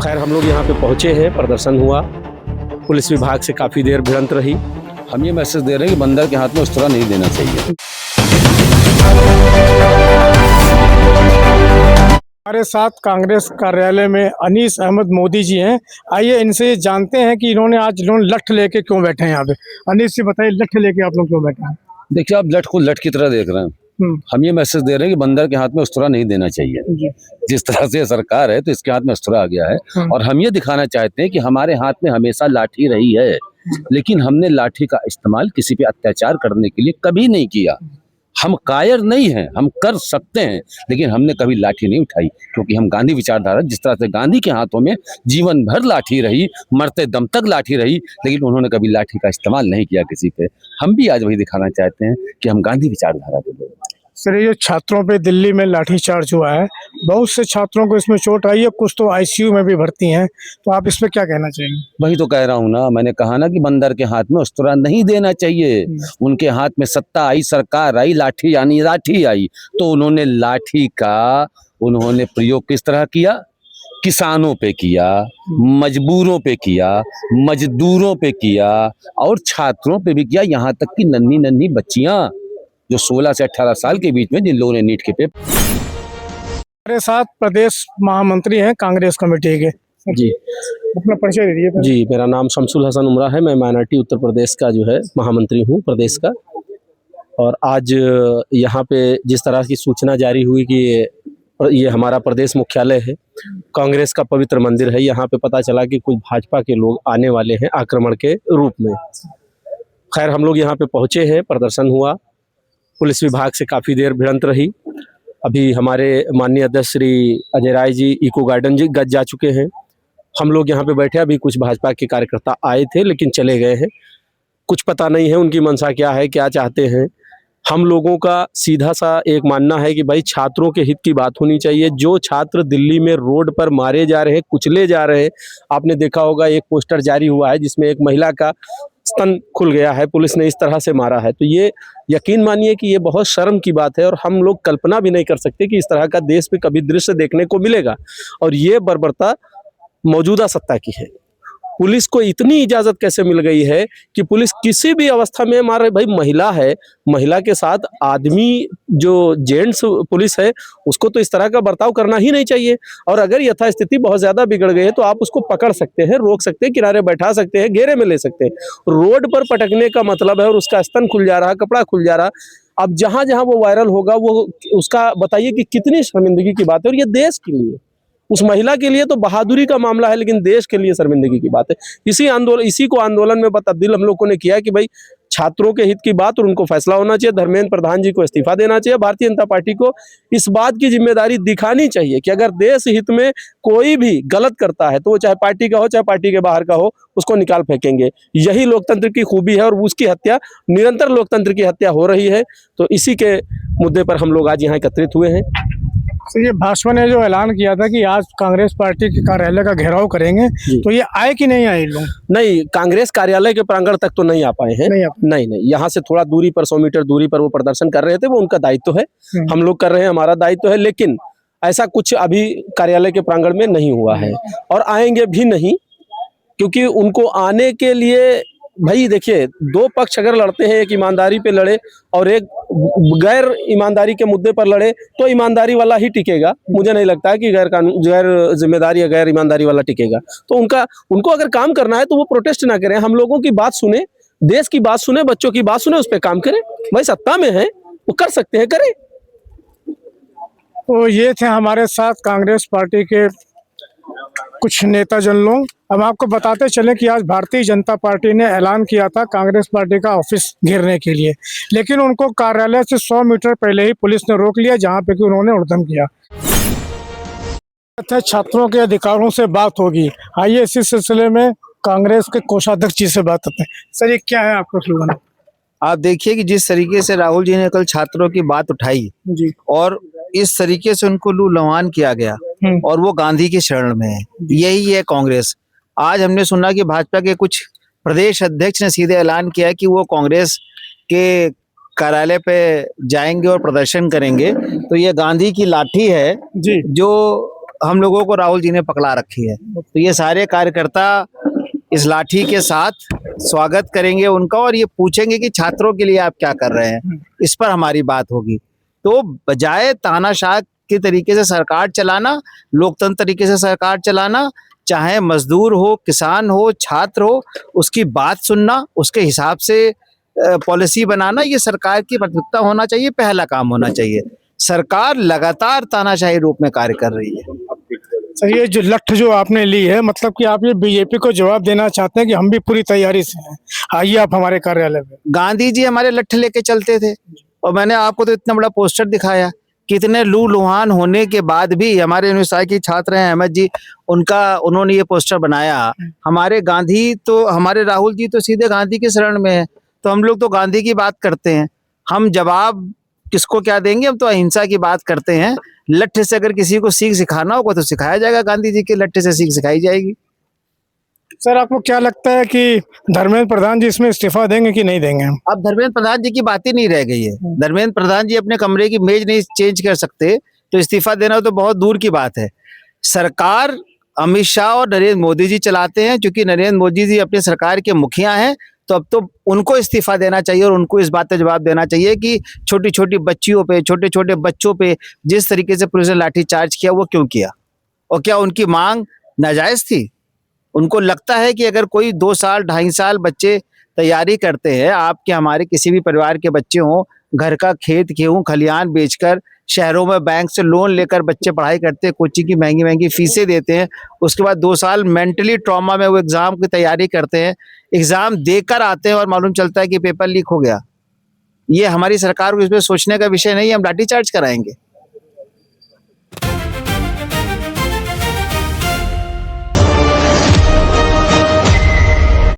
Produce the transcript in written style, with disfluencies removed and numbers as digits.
खैर हम लोग यहाँ पे पहुँचे हैं, प्रदर्शन हुआ, पुलिस विभाग से काफ़ी देर भिड़ंत रही। हम ये मैसेज दे रहे हैं कि बंदर के हाथ में उस तरह नहीं देना चाहिए। हमारे साथ कांग्रेस कार्यालय में अनीस अहमद मोदी जी हैं। आइए इनसे जानते हैं कि इन्होंने लठ लेके क्यों बैठे हैं यहाँ पे। अनीस जी बताइए, लठ लेके आप लोग क्यों बैठे हैं? देखिए, आप लठ को लठ की तरह देख रहे हैं। हम ये मैसेज दे रहे हैं कि बंदर के हाथ में उस तरह नहीं देना चाहिए। जिस तरह से सरकार है तो इसके हाथ में उस तरह आ गया है। और हम ये दिखाना चाहते हैं कि हमारे हाथ में हमेशा लाठी रही है, लेकिन हमने लाठी का इस्तेमाल किसी पे अत्याचार करने के लिए कभी नहीं किया। हम कायर नहीं हैं, हम कर सकते हैं, लेकिन हमने कभी लाठी नहीं उठाई, क्योंकि हम गांधी विचारधारा, जिस तरह से गांधी के हाथों में जीवन भर लाठी रही, मरते दम तक लाठी रही, लेकिन उन्होंने कभी लाठी का इस्तेमाल नहीं किया किसी पे। हम भी आज वही दिखाना चाहते हैं कि हम गांधी विचारधारा के लोग। सर, ये छात्रों पे दिल्ली में लाठीचार्ज हुआ है, बहुत से छात्रों को इसमें चोट आई है, कुछ तो आईसीयू में भी भर्ती हैं, तो आप इस पे क्या कहना चाहेंगे? वही तो कह रहा हूँ ना, मैंने कहा ना कि बंदर के हाथ में उस तरह नहीं देना चाहिए। उनके हाथ में सत्ता आई, सरकार आई, लाठी यानी लाठी आई, तो उन्होंने लाठी का प्रयोग किस तरह किया? किसानों पे किया, मजबूरों पे किया, मजदूरों पे किया और छात्रों पे भी किया, यहाँ तक कि नन्ही नन्ही बच्चियां जो 16 से 18 साल के बीच में, जिन लोगों ने नीट के पेपर। हमारे साथ प्रदेश महामंत्री हैं कांग्रेस कमेटी के। जी अपना परिचय दे दीजिए। जी, मेरा नाम शमसुल हसन उमरा है। मैं माइनॉरिटी उत्तर प्रदेश का जो है महामंत्री हूँ प्रदेश का। और आज यहाँ पे जिस तरह की सूचना जारी हुई कि ये हमारा प्रदेश मुख्यालय है, कांग्रेस का पवित्र मंदिर है, यहाँ पे पता चला कि कुछ भाजपा के लोग आने वाले हैं आक्रमण के रूप में। खैर हम लोग यहाँ पे पहुँचे हैं, प्रदर्शन हुआ, पुलिस विभाग से काफ़ी देर भिड़ंत रही। अभी हमारे माननीय अध्यक्ष श्री अजय राय जी इको गार्डन जी जा चुके हैं। हम लोग यहाँ पे बैठे, अभी कुछ भाजपा के कार्यकर्ता आए थे लेकिन चले गए हैं। कुछ पता नहीं है उनकी मंशा क्या है, क्या चाहते हैं। हम लोगों का सीधा सा एक मानना है कि भाई छात्रों के हित की बात होनी चाहिए। जो छात्र दिल्ली में रोड पर मारे जा रहे हैं, कुचले जा रहे हैं, आपने देखा होगा एक पोस्टर जारी हुआ है जिसमें एक महिला का स्तन खुल गया है, पुलिस ने इस तरह से मारा है। तो ये यकीन मानिए कि ये बहुत शर्म की बात है और हम लोग कल्पना भी नहीं कर सकते कि इस तरह का देश में कभी दृश्य देखने को मिलेगा। और ये बर्बरता मौजूदा सत्ता की है। पुलिस को इतनी इजाजत कैसे मिल गई है कि पुलिस किसी भी अवस्था में मारे? भाई महिला है, महिला के साथ आदमी जो जेंट्स पुलिस है उसको तो इस तरह का बर्ताव करना ही नहीं चाहिए। और अगर यथास्थिति बहुत ज्यादा बिगड़ गई है तो आप उसको पकड़ सकते हैं, रोक सकते हैं, किनारे बैठा सकते हैं, घेरे में ले सकते हैं। रोड पर पटकने का मतलब है और उसका स्तन खुल जा रहा, कपड़ा खुल जा रहा। अब जहां जहां वो वायरल होगा वो उसका बताइए कि कितनी शर्मिंदगी की बात है। और ये देश के लिए, उस महिला के लिए तो बहादुरी का मामला है, लेकिन देश के लिए शर्मिंदगी की बात है। इसी को आंदोलन में तब्दील हम लोगों ने किया कि भाई छात्रों के हित की बात और उनको फैसला होना चाहिए। धर्मेंद्र प्रधान जी को इस्तीफा देना चाहिए। भारतीय जनता पार्टी को इस बात की जिम्मेदारी दिखानी चाहिए कि अगर देश हित में कोई भी गलत करता है तो वो चाहे पार्टी का हो चाहे पार्टी के बाहर का हो, उसको निकाल फेंकेंगे। यही लोकतंत्र की खूबी है और उसकी हत्या, निरंतर लोकतंत्र की हत्या हो रही है। तो इसी के मुद्दे पर हम लोग आज यहाँ एकत्रित हुए हैं। तो ये भाजपा ने जो ऐलान किया था कि आज कांग्रेस पार्टी के कार्यालय का घेराव करेंगे, तो ये आए कि नहीं आए लोग? नहीं, कांग्रेस कार्यालय के प्रांगण तक तो नहीं आ पाए हैं। नहीं, यहाँ से थोड़ा दूरी पर 100 मीटर दूरी पर वो प्रदर्शन कर रहे थे, वो उनका दायित्व है। हम लोग कर रहे हैं, हमारा दायित्व है, लेकिन ऐसा कुछ अभी कार्यालय के प्रांगण में नहीं हुआ है और आएंगे भी नहीं, क्योंकि उनको आने के लिए भाई देखिए, दो पक्ष अगर लड़ते हैं, एक ईमानदारी पे लड़े और एक गैर ईमानदारी के मुद्दे पर लड़े, तो ईमानदारी वाला ही टिकेगा। मुझे नहीं लगता है कि गैर जिम्मेदारी या गैर ईमानदारी वाला टिकेगा। तो उनको अगर काम करना है तो वो प्रोटेस्ट ना करें, हम लोगों की बात सुने, देश की बात सुने, बच्चों की बात सुने, उस पर काम करें। भाई सत्ता में है, वो कर सकते हैं, करें। तो ये थे हमारे साथ कांग्रेस पार्टी के कुछ नेता जन लोग। अब आपको बताते चले कि आज भारतीय जनता पार्टी ने ऐलान किया था कांग्रेस पार्टी का ऑफिस घेरने के लिए, लेकिन उनको कार्यालय से 100 मीटर पहले ही पुलिस ने रोक लिया, जहां पे कि उन्होंने उद्यम किया। छात्रों के अधिकारों से बात होगी। आइए इसी सिलसिले में कांग्रेस के कोषाध्यक्ष जी से बात करते हैं। सर, ये क्या है आपका स्लोगन? आप देखिए कि जिस तरीके से राहुल जी ने कल छात्रों की बात उठाई जी, और इस तरीके से उनको लूलवान किया गया और वो गांधी की शरण में है, यही है कांग्रेस। आज हमने सुना कि भाजपा के कुछ प्रदेश अध्यक्ष ने सीधे ऐलान किया कि वो कांग्रेस के कार्यालय पे जाएंगे और प्रदर्शन करेंगे। तो ये गांधी की लाठी है जी, जो हम लोगों को राहुल जी ने पकड़ा रखी है। तो ये सारे कार्यकर्ता इस लाठी के साथ स्वागत करेंगे उनका और ये पूछेंगे कि छात्रों के लिए आप क्या कर रहे हैं, इस पर हमारी बात होगी। तो बजाय तानाशाह के तरीके से सरकार चलाना, लोकतंत्र तरीके से सरकार चलाना, चाहे मजदूर हो, किसान हो, छात्र हो, उसकी बात सुनना, उसके हिसाब से पॉलिसी बनाना, ये सरकार की प्राथमिकता होना चाहिए, पहला काम होना चाहिए। सरकार लगातार तानाशाही रूप में कार्य कर रही है। सर, ये जो लठ जो आपने ली है, मतलब कि आप ये बीजेपी को जवाब देना चाहते हैं कि हम भी पूरी तैयारी से हैं, आइए आप हमारे कार्यालय में। गांधी जी हमारे लठ लेके चलते थे और मैंने आपको तो इतना बड़ा पोस्टर दिखाया, कितने लू लुहान होने के बाद भी हमारे यूनिवर्सिटी के छात्र हैं अहमद जी, उन्होंने ये पोस्टर बनाया। हमारे गांधी तो, हमारे राहुल जी तो सीधे गांधी के शरण में है, तो हम लोग तो गांधी की बात करते हैं। हम जवाब किसको क्या देंगे, हम तो अहिंसा की बात करते हैं। लठ से अगर किसी को सीख सिखाना होगा तो सिखाया जाएगा, गांधी जी के लठ से सीख सिखाई जाएगी। सर, आपको क्या लगता है कि धर्मेंद्र प्रधान जी इसमें इस्तीफा देंगे कि नहीं देंगे? अब धर्मेंद्र प्रधान जी की बात ही नहीं रह गई है। धर्मेंद्र प्रधान जी अपने कमरे की मेज नहीं चेंज कर सकते, तो इस्तीफा देना तो बहुत दूर की बात है। सरकार अमित शाह और नरेंद्र मोदी जी चलाते हैं, क्योंकि नरेंद्र मोदी जी अपनी सरकार के मुखिया हैं, तो अब तो उनको इस्तीफा देना चाहिए और उनको इस बात का जवाब देना चाहिए कि छोटी छोटी बच्चियों पे, छोटे छोटे बच्चों पे जिस तरीके से पुलिस ने लाठीचार्ज किया, वो क्यों किया, और क्या उनकी मांग नाजायज थी? उनको लगता है कि अगर कोई 2 साल 2.5 साल बच्चे तैयारी करते हैं, आपके हमारे किसी भी परिवार के बच्चे हों, घर का खेत गेहूं खलिहान बेचकर शहरों में बैंक से लोन लेकर बच्चे पढ़ाई करते हैं, कोचिंग की महंगी महंगी फीसें देते हैं, उसके बाद 2 साल मेंटली ट्रॉमा में वो एग्जाम की तैयारी करते हैं, एग्जाम देकर आते हैं और मालूम चलता है कि पेपर लीक हो गया। ये हमारी सरकार को इसमें सोचने का विषय नहीं है, हम लाठीचार्ज कराएंगे।